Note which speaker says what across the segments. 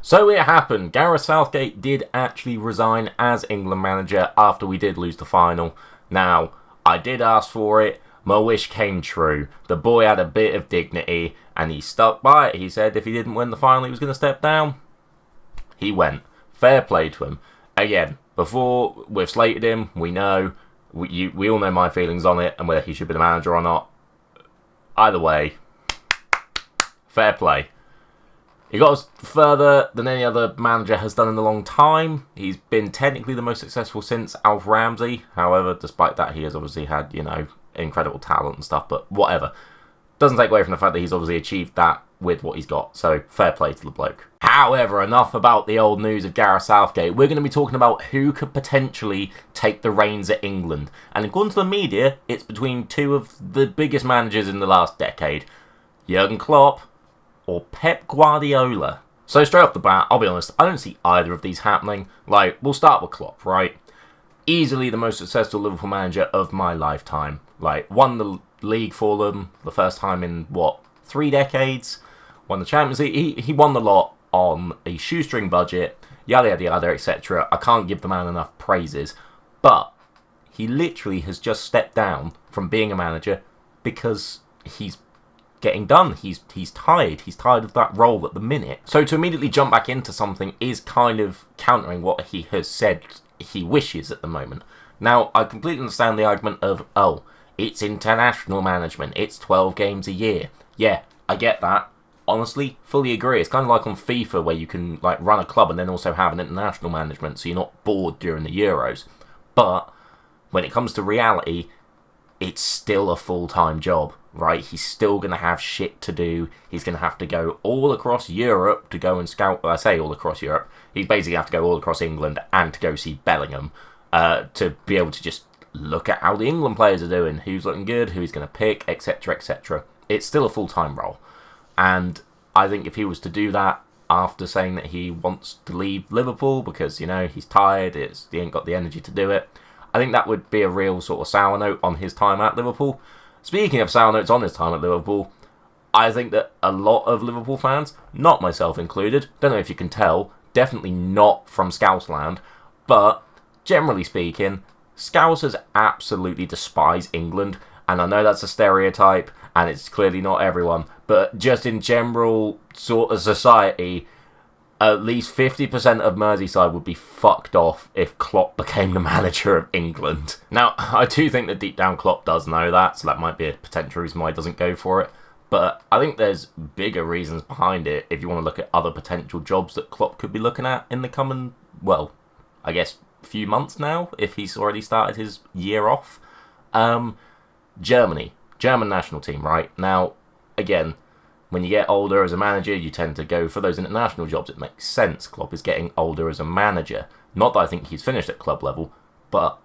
Speaker 1: So it happened. Gareth Southgate did actually resign as England manager after we did lose the final. Now, I did ask for it. My wish came true. The boy had a bit of dignity and he stuck by it. He said if he didn't win the final, he was going to step down. He went. Fair play to him. Again, before we've slated him, we know. We all know my feelings on it and whether he should be the manager or not. Either way, fair play. He got us further than any other manager has done in a long time. He's been technically the most successful since Alf Ramsey. However, despite that, he has obviously had, incredible talent and stuff, but whatever. Doesn't take away from the fact that he's obviously achieved that with what he's got, so fair play to the bloke. However, enough about the old news of Gareth Southgate. We're going to be talking about who could potentially take the reins at England. And according to the media, it's between two of the biggest managers in the last decade. Jurgen Klopp or Pep Guardiola. So straight off the bat, I'll be honest, I don't see either of these happening. We'll start with Klopp, right? Easily the most successful Liverpool manager of my lifetime. Won the league for them the first time in, 3 decades? Won the Champions League. He won the lot on a shoestring budget, yada yada yada, etc. I can't give the man enough praises. But he literally has just stepped down from being a manager because he's getting done. He's tired. He's tired of that role at the minute. So to immediately jump back into something is kind of countering what he has said he wishes at the moment. Now, I completely understand the argument of, it's international management. It's 12 games a year. Yeah, I get that. Honestly, fully agree. It's kind of like on FIFA where you can run a club and then also have an international management so you're not bored during the Euros. But when it comes to reality, it's still a full-time job, right? He's still going to have shit to do. He's going to have to go all across Europe to go and scout. Well, I say all across Europe. He's basically have to go all across England and to go see Bellingham to be able to just look at how the England players are doing, who's looking good, who he's going to pick, etc., etc. It's still a full-time role. And I think if he was to do that after saying that he wants to leave Liverpool because, he's tired, he ain't got the energy to do it, I think that would be a real sort of sour note on his time at Liverpool. Speaking of sour notes on his time at Liverpool, I think that a lot of Liverpool fans, not myself included, don't know if you can tell, definitely not from Scousland, but generally speaking, Scousers absolutely despise England, and I know that's a stereotype, and it's clearly not everyone, but just in general sort of society, at least 50% of Merseyside would be fucked off if Klopp became the manager of England. Now, I do think that deep down Klopp does know that, so that might be a potential reason why he doesn't go for it. But I think there's bigger reasons behind it if you want to look at other potential jobs that Klopp could be looking at in the coming, few months now, if he's already started his year off. German national team, right? Now, again, when you get older as a manager, you tend to go for those international jobs. It makes sense. Klopp is getting older as a manager. Not that I think he's finished at club level, but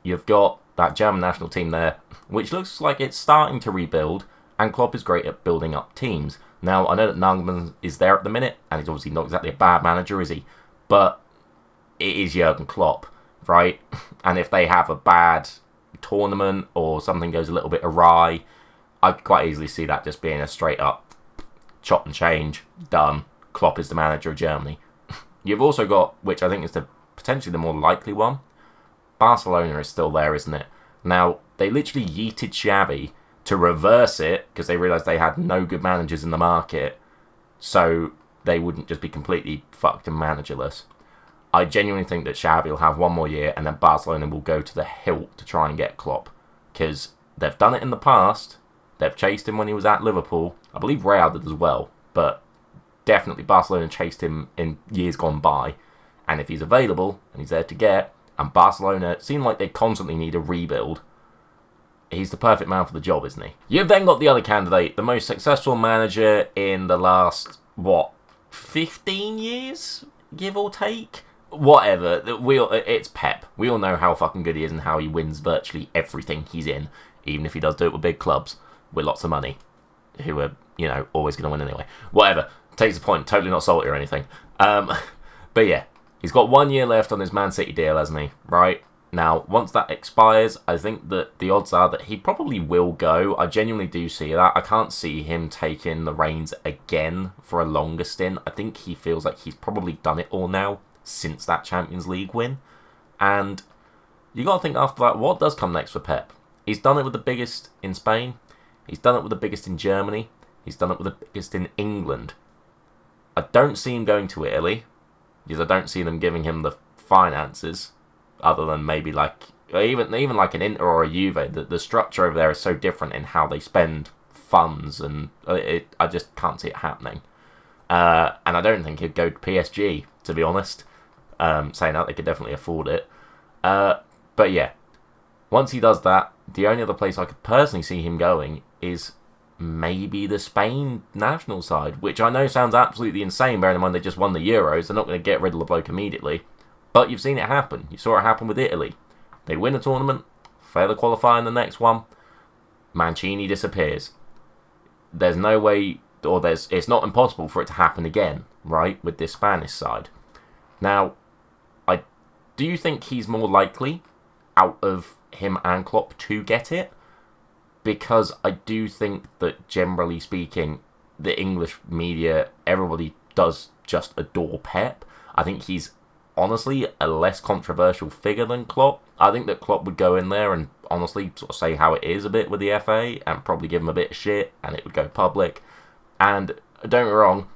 Speaker 1: you've got that German national team there, which looks like it's starting to rebuild, and Klopp is great at building up teams. Now, I know that Nagelsmann is there at the minute, and he's obviously not exactly a bad manager, is he? But it is Jurgen Klopp, right? And if they have a bad tournament or something goes a little bit awry, I could quite easily see that just being a straight up chop and change, done. Klopp is the manager of Germany. You've also got, which I think is potentially the more likely one, Barcelona is still there, isn't it? Now, they literally yeeted Xavi to reverse it because they realised they had no good managers in the market, so they wouldn't just be completely fucked and managerless. I genuinely think that Xavi will have one more year and then Barcelona will go to the hilt to try and get Klopp, because they've done it in the past. They've chased him when he was at Liverpool. I believe Real did as well, but definitely Barcelona chased him in years gone by. And if he's available and he's there to get, and Barcelona seem like they constantly need a rebuild, he's the perfect man for the job, isn't he? You've then got the other candidate, the most successful manager in the last, 15 years, give or take? Whatever. It's Pep. We all know how fucking good he is and how he wins virtually everything he's in, even if he does do it with big clubs with lots of money, who are, always going to win anyway. Whatever. Takes the point. Totally not salty or anything. But yeah, he's got 1 year left on his Man City deal, hasn't he? Right? Now, once that expires, I think that the odds are that he probably will go. I genuinely do see that. I can't see him taking the reins again for a longer stint. I think he feels like he's probably done it all now since that Champions League win. And you got to think after that, what does come next for Pep? He's done it with the biggest in Spain. He's done it with the biggest in Germany. He's done it with the biggest in England. I don't see him going to Italy, because I don't see them giving him the finances, other than maybe like even like an Inter or a Juve. The structure over there is so different in how they spend funds, and I just can't see it happening. And I don't think he'd go to PSG, to be honest. Saying that, they could definitely afford it. But yeah, once he does that, the only other place I could personally see him going is maybe the Spain national side, which I know sounds absolutely insane, bearing in mind they just won the Euros. They're not going to get rid of the bloke immediately. But you've seen it happen. You saw it happen with Italy. They win a tournament, fail to qualify in the next one, Mancini disappears. There's no way, or it's not impossible for it to happen again, right, with this Spanish side. Now, I do think he's more likely out of him and Klopp to get it, because I do think that, generally speaking, the English media, everybody does just adore Pep. I think he's honestly a less controversial figure than Klopp. I think that Klopp would go in there and honestly sort of say how it is a bit with the FA and probably give him a bit of shit, and it would go public. And don't get me wrong,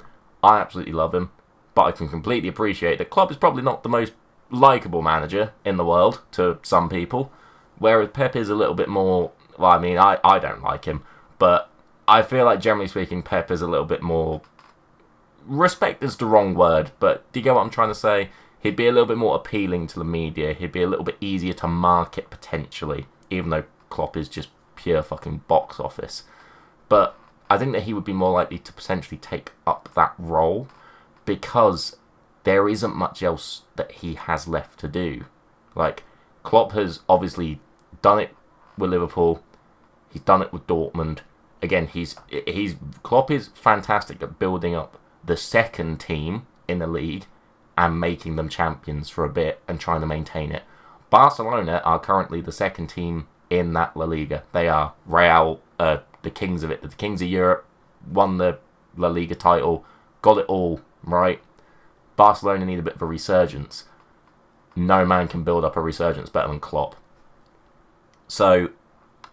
Speaker 1: I absolutely love him, but I can completely appreciate that Klopp is probably not the most likeable manager in the world to some people, whereas Pep is a little bit more, well, I mean, I don't like him, but I feel like, generally speaking, Pep is a little bit more, respect is the wrong word, but do you get what I'm trying to say? He'd be a little bit more appealing to the media. He'd be a little bit easier to market, potentially, even though Klopp is just pure fucking box office. But I think that he would be more likely to potentially take up that role, because there isn't much else that he has left to do. Like, Klopp has obviously done it with Liverpool. He's done it with Dortmund. Again, Klopp is fantastic at building up the second team in the league and making them champions for a bit and trying to maintain it. Barcelona are currently the second team in that La Liga. They are Real, the kings of it, the kings of Europe, won the La Liga title, got it all, right? Barcelona need a bit of a resurgence. No man can build up a resurgence better than Klopp. So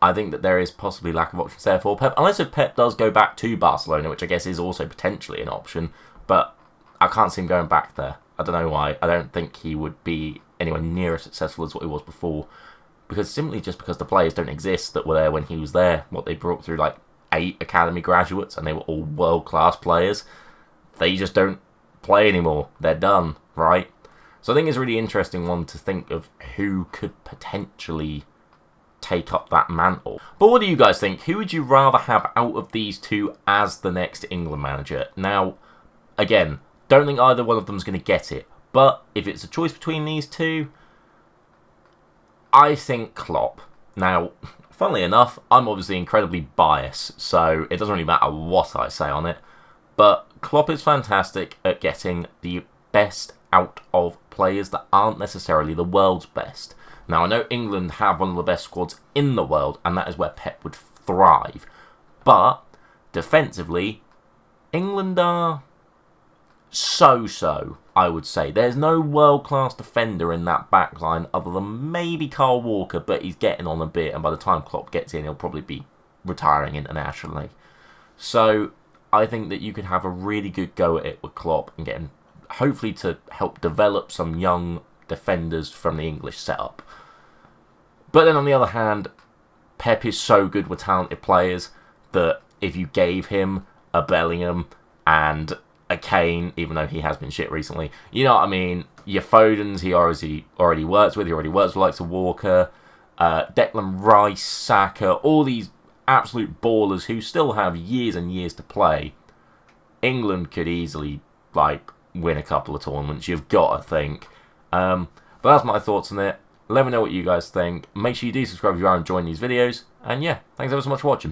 Speaker 1: I think that there is possibly lack of options there for Pep, unless if Pep does go back to Barcelona, which I guess is also potentially an option, but I can't see him going back there. I don't know why. I don't think he would be anywhere near as successful as what he was before, because the players don't exist that were there when he was there. What they brought through, like 8 academy graduates, and they were all world-class players. They just don't play anymore. They're done, right? So I think it's a really interesting one to think of who could potentially take up that mantle. But what do you guys think? Who would you rather have out of these two as the next England manager? Now, again, don't think either one of them is going to get it. But if it's a choice between these two, I think Klopp. Now, funnily enough, I'm obviously incredibly biased, so it doesn't really matter what I say on it. But Klopp is fantastic at getting the best out of players that aren't necessarily the world's best. Now, I know England have one of the best squads in the world, and that is where Pep would thrive. But, defensively, England are so-so, I would say. There's no world-class defender in that backline other than maybe Kyle Walker, but he's getting on a bit, and by the time Klopp gets in, he'll probably be retiring internationally. So, I think that you could have a really good go at it with Klopp and get him, hopefully, to help develop some young defenders from the English setup. But then on the other hand, Pep is so good with talented players that if you gave him a Bellingham and a Kane, even though he has been shit recently, you know what I mean? Your Fodens, he already works with. He already works with likes of Walker, Declan Rice, Saka, all these absolute ballers who still have years and years to play. England could easily win a couple of tournaments. You've got to think. But that's my thoughts on it. Let me know what you guys think. Make sure you do subscribe if you are enjoying these videos. And yeah, thanks ever so much for watching.